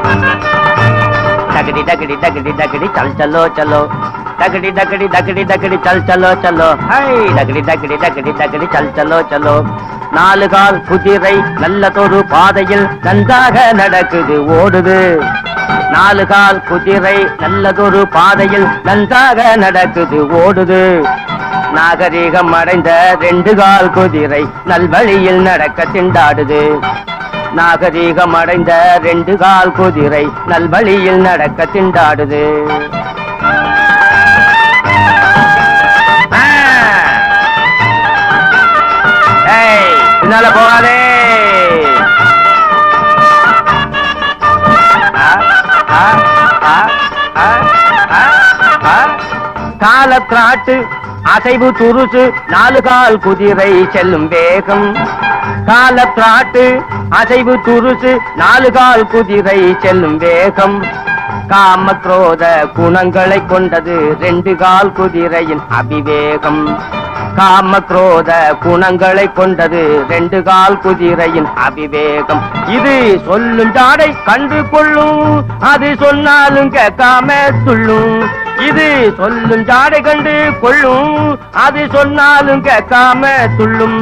डगड़ी डगड़ी डगड़ी डगड़ी चल चलो चलो डगड़ी डगड़ी डगड़ी डगड़ी चल चलो चलो हाय डगड़ी डगड़ी डगड़ी डगड़ी चल चलो चलो நாலு கால் குதிரை நல்லதொரு பாதையில் நன்றாக நடக்குது ஓடுது நாலு கால் குதிரை நல்லதொரு பாதையில் நன்றாக நடக்குது ஓடுது நாகரீகம் அடைந்த ரெண்டு கால் குதிரை நல்வழியில் நடக்க திண்டாடுது நாகரீகம் அடைந்த ரெண்டு கால் குதிரை நல்வழியில் நடக்க திண்டாடுது பின்னால போகாதே காலத்திராட்டு அசைவு துருசு நாலு கால் குதிரை செல்லும் வேகம் காலத்திராட்டு அசைவு துருசு நாலு கால் குதிரை செல்லும் வேகம் காம குரோத குணங்களை கொண்டது ரெண்டு கால் குதிரையின் அபிவேகம் காம குரோத குணங்களை கொண்டது ரெண்டு கால் குதிரையின் அபிவேகம் இது சொல்லும் ஜாடை கண்டு கொள்ளும் அது சொன்னாலும் கேட்காம துள்ளும் இது சொல்லும் ஜாடை கண்டு கொள்ளும் அது சொன்னாலும் கேட்காம துள்ளும்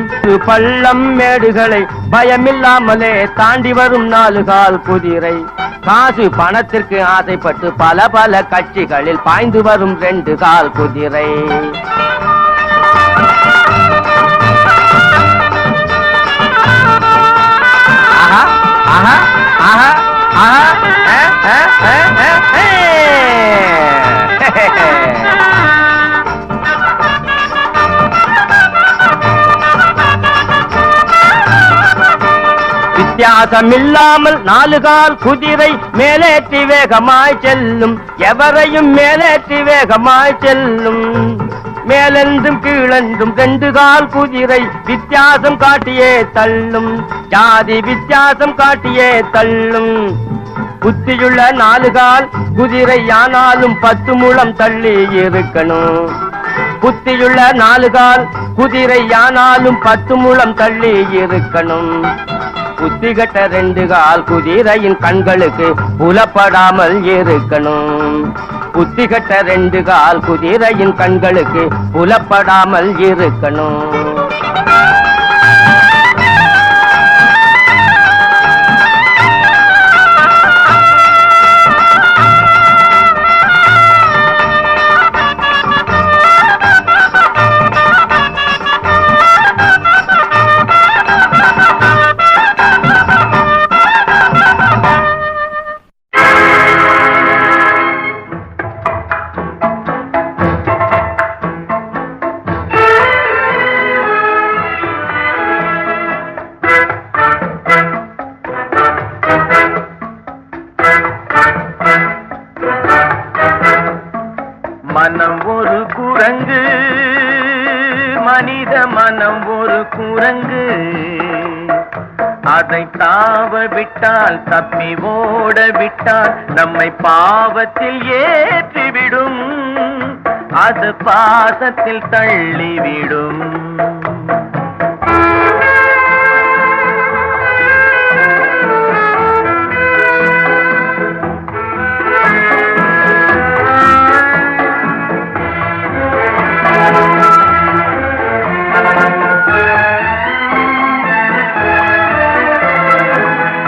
பள்ளம் மேடுகளை பயமில்லாமலே தாண்டி வரும் நாலு கால் குதிரை காசு பணத்திற்கு ஆசைப்பட்டு பல பல கட்சிகளில் பாய்ந்து வரும் ரெண்டு கால் குதிரை ஆஹா ஆஹா ஆஹா ஆஹா வித்தியாசமில்லாமல் நாலு கால் குதிரை மேலேற்றி வேகமாய் செல்லும் எவரையும் மேலேற்றி வேகமாய் செல்லும் மேலென்றும் கீழென்றும் ரெண்டு கால் குதிரை வித்தியாசம் காட்டியே தள்ளும் ஜாதி வித்தியாசம் காட்டியே தள்ளும் புத்தியுள்ள நாலு கால் குதிரை ஆனாலும் 10 முழம் தள்ளி இருக்கணும் புத்தியுள்ள நாலு கால் குதிரை ஆனாலும் 10 முழம் தள்ளி இருக்கணும் புத்திகட்ட ரெண்டு கால் குதிரையின் கண்களுக்கு புலப்படாமல் இருக்கணும் புத்திகட்ட ரெண்டு கால் குதிரையின் கண்களுக்கு புலப்படாமல் இருக்கணும் மனம் ஒரு குரங்கு மனித மனம் ஒரு குரங்கு அதை தாவ விட்டால் தப்பி ஓட விட்டால் நம்மை பாவத்தில் ஏற்றிவிடும் அது பாசத்தில் தள்ளிவிடும்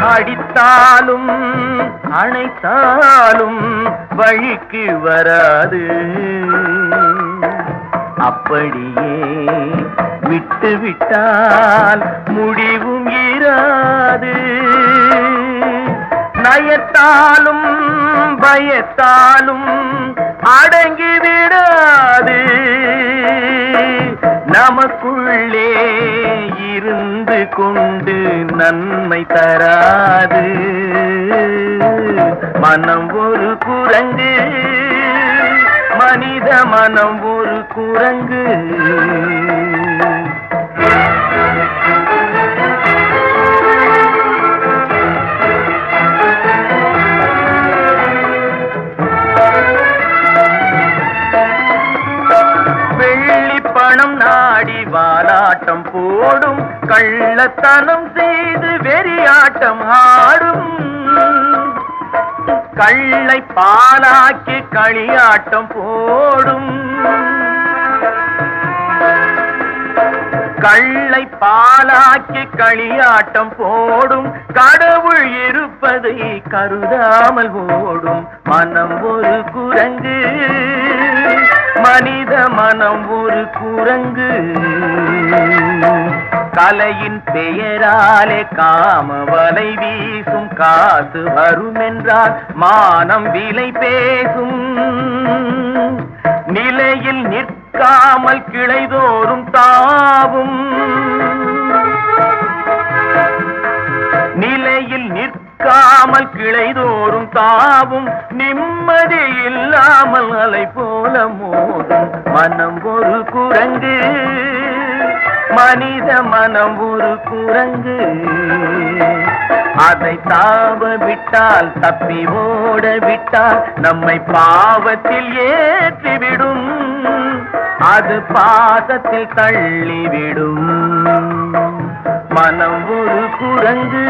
அடித்தாலும் அணைத்தாலும் வழிக்கு வராது அப்படியே விட்டு விட்டால் முடிவும் இராது நயத்தாலும் பயத்தாலும் அடங்கி விடாது நமக்குள்ளே இருந்து கொண்டு நன்மை தராது மனம் ஒரு குரங்கு மனித மனம் ஒரு குரங்கு பணம் நாடி வாலாட்டம் போடும் கள்ளத்தனம் செய்து வெறியாட்டம் ஆடும் கள்ளை பாலாக்கி களியாட்டம் போடும் கள்ளை பாலாக்கி களியாட்டம் போடும் கடவுள் இருப்பதை கருதாமல் ஓடும் மனம் ஒரு குரங்கு மனித மனம் ஒரு குரங்கு கலையின் பெயராலே காம வலை வீசும் காசு வரும் என்றால் மானம் விலை பேசும் நிலையில் நிற்காமல் கிளைதோறும் தாவும் நிலையில் நிற்காமல் கிளைதோறும் தாவும் நிம்மதி இல்லாமல் அலை போல மோதும் மனம் ஒரு குரங்கு மனித மனம் ஒரு குரங்கு அதை தாவ விட்டால் தப்பி ஓட விட்டால் நம்மை பாவத்தில் ஏற்றிவிடும் அது பாசத்தில் தள்ளிவிடும் மனம் ஒரு குரங்கு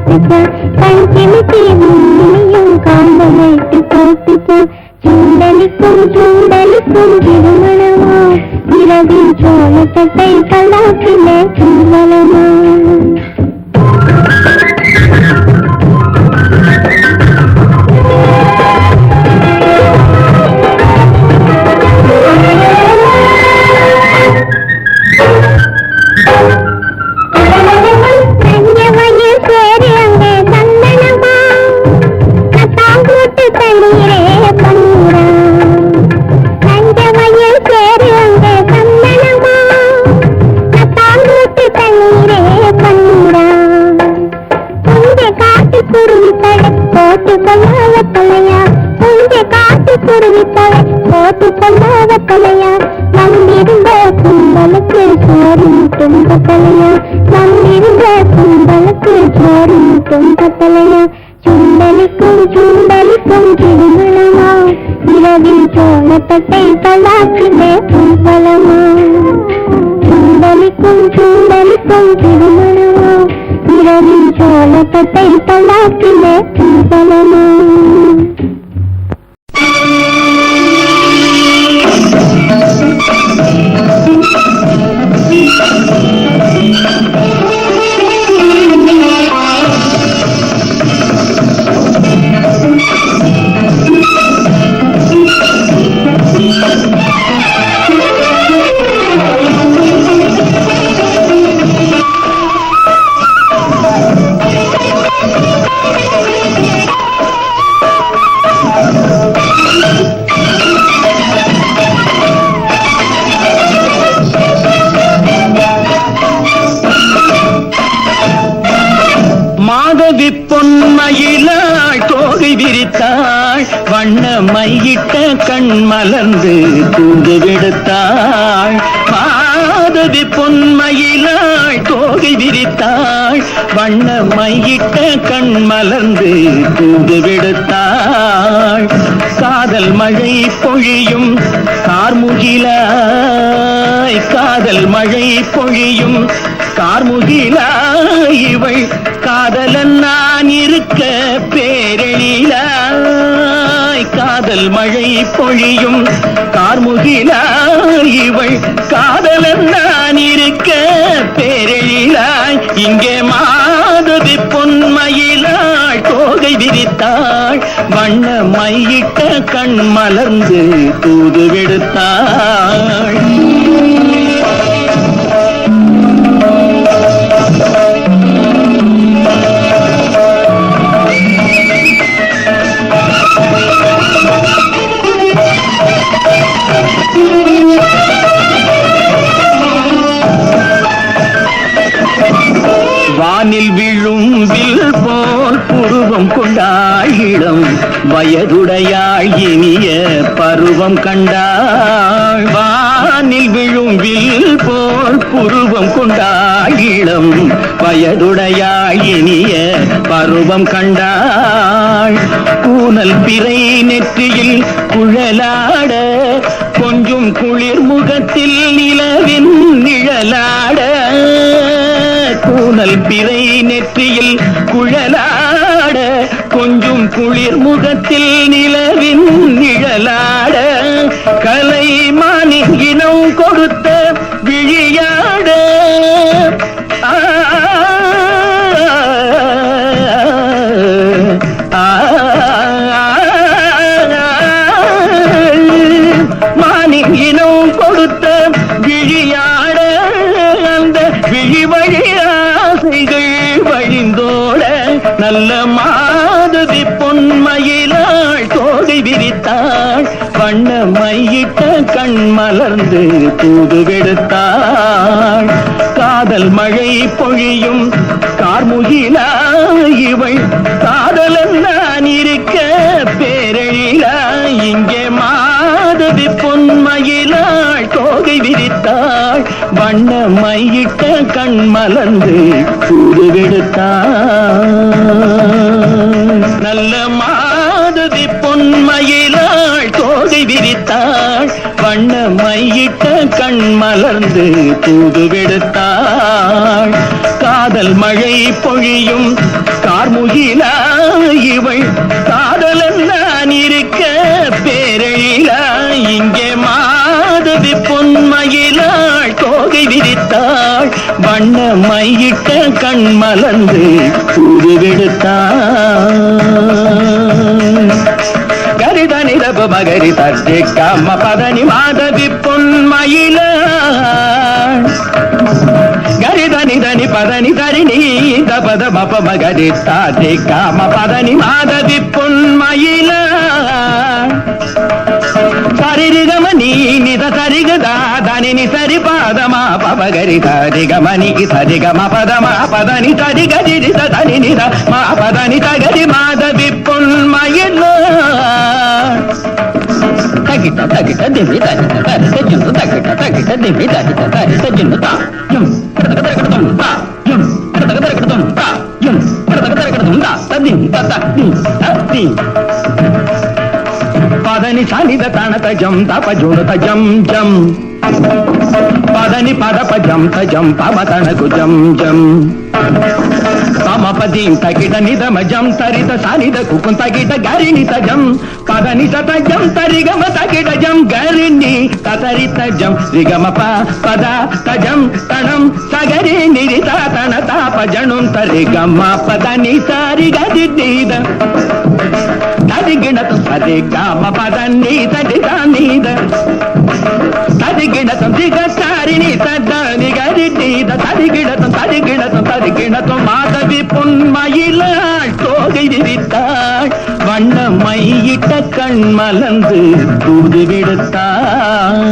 போட்டுக்க கண் சிமிட்டி உன்னையும் காந்த வைத்து போட்டுக்க சுண்டலிக்கும் திருமணமா இரவில் சோளத்தட்டை கலாக்கிலே கும்பலமா தலையா நம்பிருந்த கும்பலுக்கு சோறும் துன்பத்தலையா நம்பிருந்த கும்பலுக்கு சோறும் துன்பத்தலையா சுண்டலிக்கும் திருமணமா இரவில் சோளத்தட்டை கலாக்கிலே கும்பலமா சுண்டலிக்கும் திருமணமா இரவில் சோளத்தட்டை கலாக்கிலே கும்பலமா பொன்மயிலாள் தோகை விரித்தாள் வண்ண மையிட்ட கண் மலர்ந்து தூது விடுத்தாள் மாதவி பொன்மயிலாள் தோகை விரித்தாள் வண்ண மையிட்ட கண் மலர்ந்து தூது விடுத்தாள் காதல் மழை பொழியும் கார்முகிலாய் காதல் மழை பொழியும் கார்முகிலாய் இவள் காதலன் நான் இருக்க பேரெழிலாய் காதல் மழை பொழியும் கார்முகிலாய் இவள் காதலன் நான் இருக்க பேரெழிலாய் இங்கே மாதவி பொன்மயிலாள் தோகை விரித்தாள் வண்ண மையிட்ட கண் மலர்ந்து தூது விடுத்தாள் வானில் விழும் வில் போல் புருவம் கொண்டாள் இளம் வயதுடையாள் இனிய பருவம் கண்டாள் வானில் விழும் வில் போல் புருவம் கொண்டாள் இளம் வயதுடையாள் இனிய பருவம் கண்டாள் கூனல் பிறை நெற்றியில் குழலாட கொஞ்சம் குளிர் முகத்தில் நிலவின் நிழலாட கூனல் பிறை நெற்றியில் குழலாட கொஞ்சம் குளிர் முகத்தில் நிலவின் நிழலாட கலைமானின் இனம் கொடுத்த விழியாட மானின் இனம் கொடுத்த விழியாட அந்த விழி வழியாசைகள் வழிந்தோட நல்ல மாதவி பொன்மயிலாள் தோகை விரித்தாள் வண்ண மையிட்ட கண் மலர்ந்து தூது விடுத்தாள் காதல் மழை பொழியும் கார்முகிலாய் இவள் காதலன் நான் இருக்க பேரெழிலாய் இங்கே மாதவி பொன்மயிலாள் தோகை விரித்தாள் வண்ண மையிட்ட கண் மலர்ந்து தூது விடுத்தாள் நல்ல மாதவி பொன்மயிலாள் தோகை விரித்தாள் வண்ண மையிட்ட கண் மலர்ந்து தூது விடுத்தாள் காதல் மழை பொழியும் கார்முகிலா இவள் காதலன் நான் இருக்க பேரழிலா இங்கே மாதவி பொன்மயிலாள் தோகை விரித்தாள் வண்ண மையிட்ட கண் மலர்ந்து தூது விடுத்தாள் கரிதனி தப மகரி சர்ஜி கம பதனி மாதவி பொன்மயிலாள் கரிதனி தனி பதனி தரிணி தபத மப மகரி சாதி காம பதனி மாதவி பொன்மயிலாள் சரிகமணி நித சரிகதா தனி சரி பாதமா பபகரி சரிகமணி சரிகம பதமா பதனி சரிகதி தனி நித மா பதனி தகதி மாதவி பொன்மயிலாள் தகிட்ட தகிட்ட திவி தகிட்ட தரித்த ஜுந்து தகிட்ட தகிட்ட திவி தகிட்ட தரித்த ஜுந்து தா ஜும் கடதக தரகடதும் தா ஜும் கடதக தரகடதும் தா ஜும் கடதக தரகடதும் தா ததிம் தத தி ததி பதனி சானித தனத ஜம் தப ஜுனுத ஜம் ஜம் பதனி பதப ஜம் த ஜம் பம தனகு ஜம் ஜம் பமபதி தகிட நிதம ஜம் தரித சானித குக்கும் தகிட கரிணி தஜம் பதனி சத ஜம் தரிகம தகிட ஜம் கரிணி தரித ஜம் ரிகம பத தஜம் தனம் சகரி நிரித தன தாப ஜனும் தரிகம பதனி சாரி கதி நீத ததிகிணத்து சரிகம பதனி தடித நீத ததிகிணத்தம் திகசாரிணி தத்தானி கதி நீத ததிகிணத்தம் ததிகிணத்தம் ததிகிணத்தம் மாதவி பொன்மயிலாள் தோகை விரித்தாள் வண்ண மையிட்ட கண் மலர்ந்து தூது விடுத்தாள்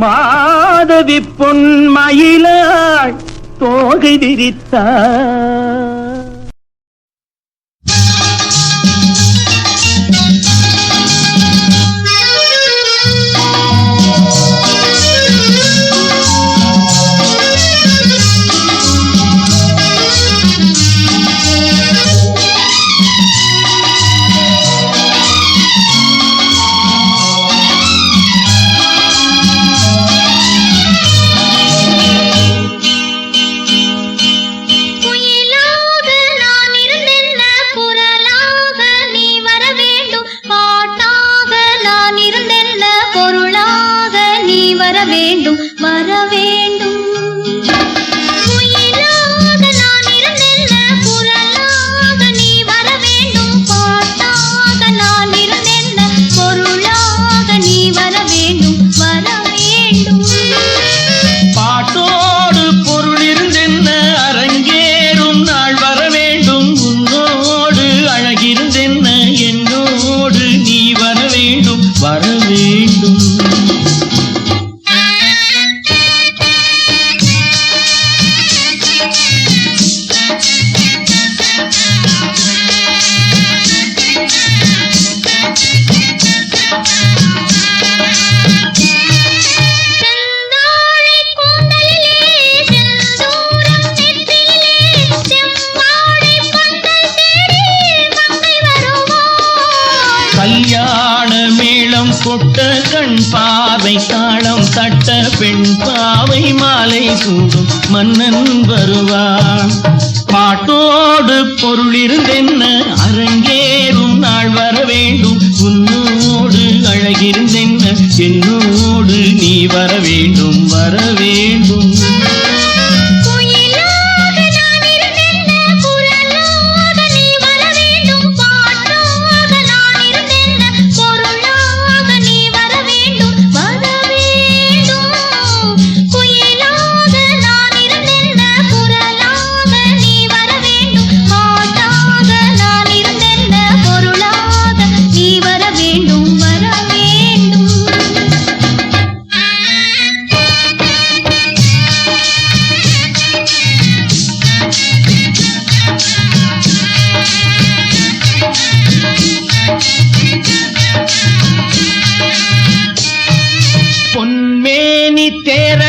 மாதவி பொன்மயிலாள் தோகை விரித்தாள் கொட்ட கண் பாவை தாளம் தட்ட பெண் பாவை மாலை சூடும் மன்னன் வருவான் பாட்டோடு பொருள் இருந்தென்ன அரங்கேறும் நாள் வர வேண்டும் உன்னோடு அழகிருந்தென்ன என்னோடு நீ வர வேண்டும் வர வேண்டும்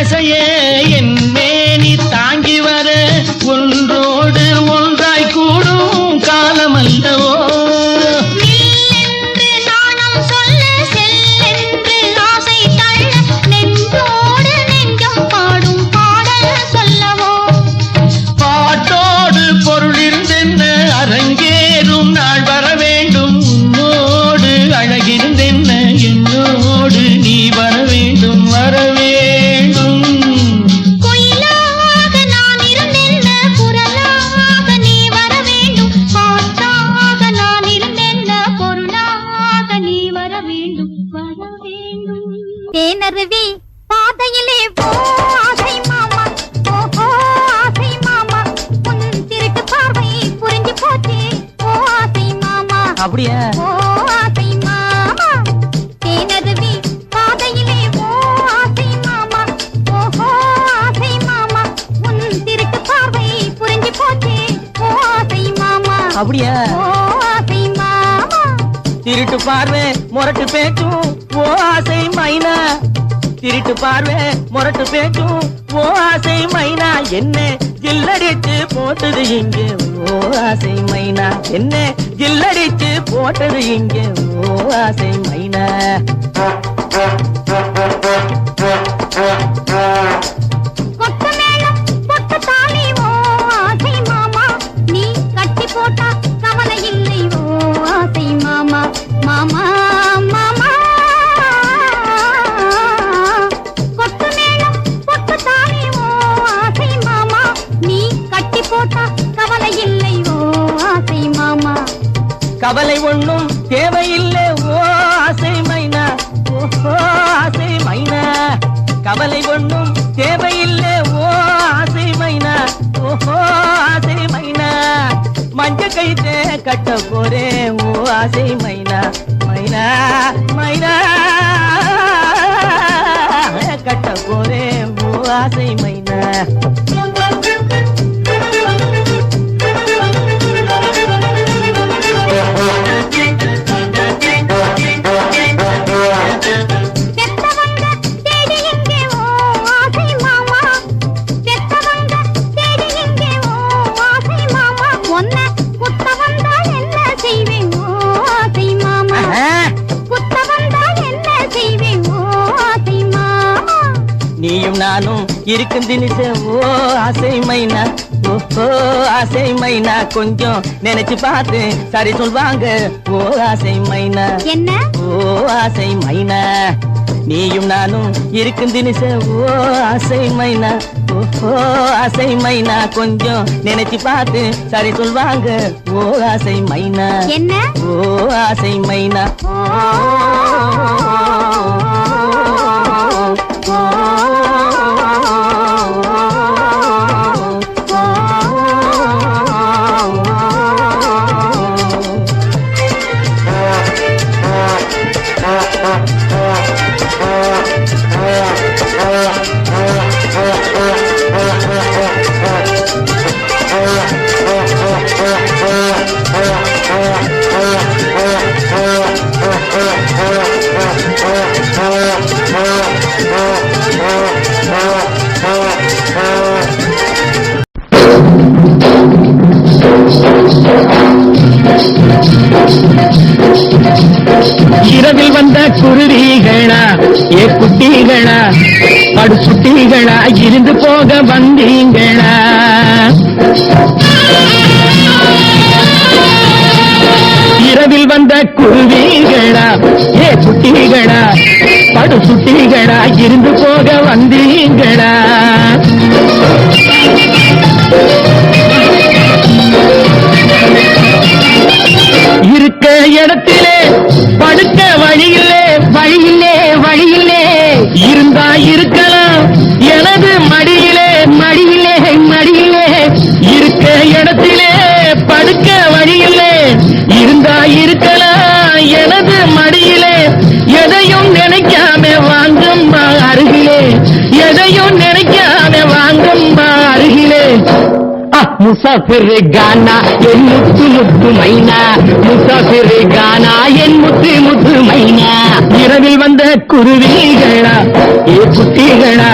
ஆசையே என் மேனி தாங்கி வர ஒன்றோடு ஒன்றாய் கூடும் காலமல்லவோ தேனருவி பாதையிலே போ ஆசை மாமா ஓஹோ ஆசை மாமா உன் திருட்டு பார்வை புரிஞ்சு போச்சு ஓ ஆசை மாமா அப்படியே ஓ ஆசை மாமா தேனருவி பாதையிலே போ ஆசை மாமா ஓஹோ ஆசை மாமா உன் திருட்டு பார்வை புரிஞ்சு போச்சு ஓ ஆசை மாமா அப்படியே ஓ ஆசை மாமா திருட்டு பார்வை முரட்டு பேச்சும் ஓ ஆசை மைனா திருட்டு பார்வை முரட்டு பேச்சும் ஓ ஆசை மைனா என்ன ஜில்லடிச்சு போட்டது இங்கே ஓ ஆசை மைனா என்ன ஜில்லடிச்சு போட்டது இங்கே ஓ ஆசை மைனா கொட்ட மேளம் கொட்ட தாலி ஓ ஆசை மாமா நீ கட்டி போட்டா கவலை இல்லை ஓ ஆசை மாமா மாமா மாமா கொட்ட மேளம் கொட்ட தாலி ஓ ஆசை மாமா நீ கட்டி போட்டா கவலை இல்லை ஓ ஆசை மாமா கவலை ஒண்ணும் தேவையில்லை ஓ ஆசை மைனா ஓ ஆசை மைனா கவலை ஒண்ணும் தேவையில்லை ஓ ஆசை மைனா ஓஹோ ஆசை மைனா மஞ்ச கைத்தே கட்ட போறேன் ஓ ஆசை மைனா மைனா மைனா கட்ட போறேன் ஓ ஆசை மைனா பெத்தவங்க தேடி எங்கே ஓ ஆசை மாமா பெத்தவங்க தேடி எங்கே ஓ ஆசை மாமா ஒன்ன குத்த வந்தால் என்ன செய்வேன் ஓ ஆசை மாமா குத்த வந்தால் என்ன செய்வேன் ஓ ஆசை மாமா நீயும் நானும் இருக்கும் தினிச ஓ ஆசை மைனா ஓஹோ ஆசை மைனா கொஞ்சம் நினைச்சு பார்த்து சரி சொல்வாங்க ஓ ஆசை மைனா என்ன ஓ ஆசை மைனா நீயும் நானும் இருக்கும் தினிச ஓ ஆசை மைனா ஓஹோ ஆசை மைனா கொஞ்சம் நினைச்சு பார்த்து சரி சொல்வாங்க ஓ ஆசை மைனா என்ன ஓ ஆசை மைனா இரவில் வந்த குருவிகளா ஏ குட்டிகளா படு சுட்டிகளா இருந்து போக வந்தீங்களா இரவில் வந்த குருவிகளா ஏ குட்டிகளா படு சுட்டிகளா இருந்து போக வந்தீங்களா இருக்க இடத்திலே படுக்க வழியிலே வழியிலே வழியிலே இருந்தா இருக்கலாம் எனது மடியிலே மடியிலே மடியிலே இருக்க இடத்திலே படுக்க வழியிலே இருந்தா இருக்கலாம் எனது மடியிலே எதையும் நினைக்காம வாங்கும் அருகிலே எதையும் நினைக்க முசாஃபிர் கானா என் முத்து முத்து மைனா, முசாஃபிர் கானா என் முத்து முத்து மைனா. இரவில் வந்த குருவிகளா ஏ குட்டிகளா,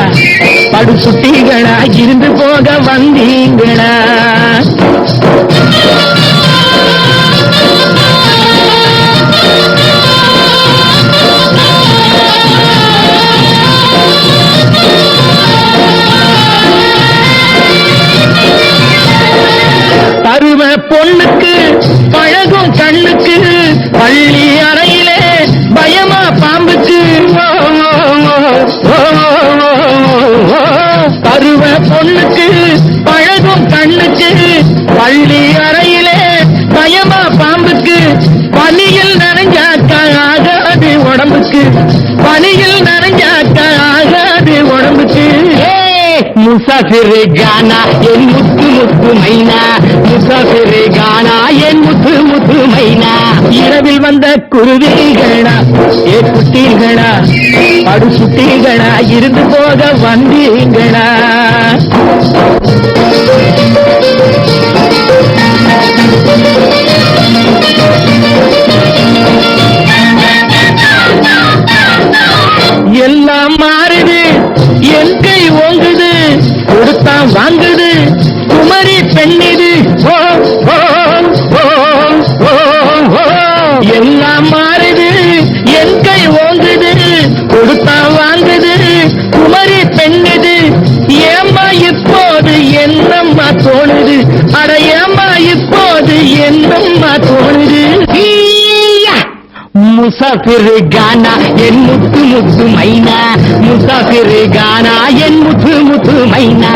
படு குட்டிகளா இருந்து போக வந்தீங்களா? பருவ பொண்ணுக்கு பழகும் கண்ணுக்கு, பள்ளி அறையிலே பயமா பாம்புக்கு. பருவ பொண்ணுக்கு பழகும் கண்ணுக்கு, பள்ளி அறையிலே பயமா பாம்புக்கு. பனியில் நனைஞ்சாக்க ஆகாது உடம்புக்கு, பனியில் நனைஞ்சாக்க ஆகாது உடம்புக்கு. முசாஃபிர் கானா என் முத்து முத்து மைனா, முசாஃபிர் கானா என் முத்து முத்து மைனா. இரவில் வந்த குருவிகளா ஏ குட்டிகளா, படு சுட்டிகளா இருந்து போக வந்தீங்களா? எல்லாம் மாறுது என் கை ஓங்குது, கொடுத்தான் வாங்குது குமரி பெண்ணிது. ஓ ஓ ஓ ஓ ஓ, எல்லாம் மாறுது என் கை ஓங்குது, கொடுத்தான் வாங்குது குமரி பெண்ணிது. ஏம்மா இப்போது என்னம்மா தோணுது, அட ஏம்மா இப்போது என்னம்மா தோணுது? முசாஃபிர் கானா என் முத்து முத்து மைனா, முசாஃபிர் கானா என் முத்து முத்து மைனா.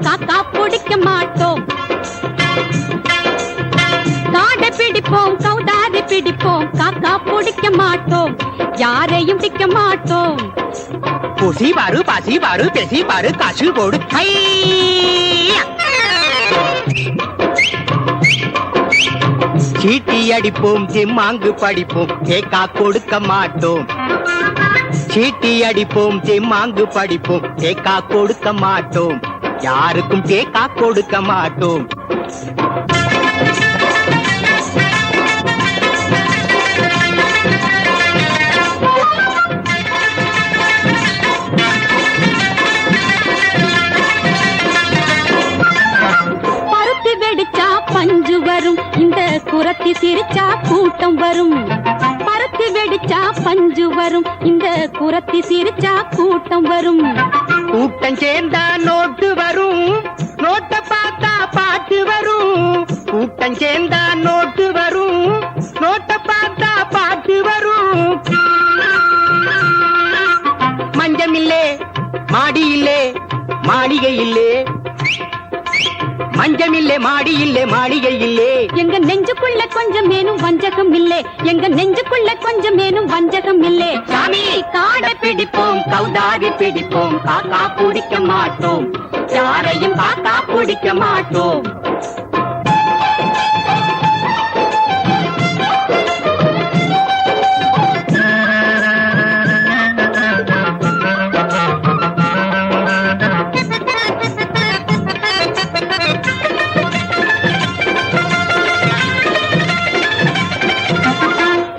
காக்கா பிடிக்க மாட்டோம், காடை பிடிப்போம் கௌதாரி பிடிப்போம், காக்கா பிடிக்க மாட்டோம், யாரையும் பிடிக்க மாட்டோம். பூசி பாரு பாசி பாரு பேசி பாரு காசு போடு. சீட்டி அடிப்போம் திம்மாங்கு படிப்போம், கேக்கா கொடுக்க மாட்டோம். சீட்டி அடிப்போம் திம்மாங்கு படிப்போம், கேக்கா கொடுக்க மாட்டோம், யாருக்கும் கேக்கா கொடுக்க மாட்டோம். பருத்தி வெடிச்சா பஞ்சு வரும், இந்த குரத்தி சிரிச்சா கூட்டம் வரும். பருத்தி வெடிச்சா பஞ்சு வரும், இந்த குரத்தி சிரிச்சா கூட்டம் வரும். கூட்டம் சேர்ந்தா நோட்டு வரும், நோட்டை பார்த்தா பாட்டு வரும். கூட்டம் சேர்ந்தா நோட்டு வரும், நோட்டை பார்த்தா பாட்டு வரும். மஞ்சமில்லே மாடி இல்லே மாளிகை இல்லே, மஞ்சமில்லே மாடி இல்லே மாளிகை இல்லே. எங்க நெஞ்சுக்குள்ள கொஞ்சம் மேனும் வஞ்சகம் இல்லே, எங்க நெஞ்சுக்குள்ள கொஞ்சம் மேனும் வஞ்சகம் இல்லே. சாமி காடை பிடிப்போம் கௌதாரி பிடிப்போம், காக்கா பிடிக்க மாட்டோம், யாரையும் காக்கா பிடிக்க மாட்டோம்.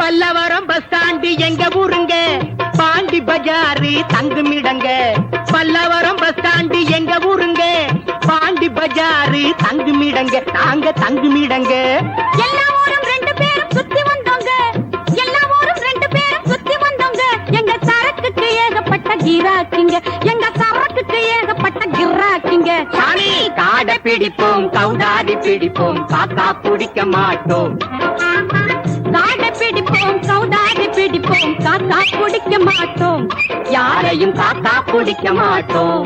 பல்லவரம் பஸ் ஸ்டாண்டு எங்க ஊருங்க, பாண்டி பஜாரு தங்குமிடங்க. பல்லவரம் பஸ் ஸ்டாண்டு எங்க ஊருங்க, பாண்டி பஜாரு தங்குமிடங்க, நாங்க தங்குமிடங்க. எல்லா ஊரும் ரெண்டு பேரும் சுத்தி வந்தோங்க, எல்லா ஊரும் ரெண்டு பேரும் சுத்தி வந்தோங்க. எங்க சரக்குக்கு ஏகப்பட்ட கிராக்கிங்க, எங்க சரக்குக்கு ஏகப்பட்ட கிராக்கிங்க. சாமி காடை பிடிப்போம் கௌதாரி பிடிப்போம், காக்கா பிடிக்க மாட்டோம். காடை பிடிப்போம் கௌதாரி பிடிப்போம் காக்கா பிடிக்க மாட்டோம் யாரையும் காக்கா பிடிக்க மாட்டோம்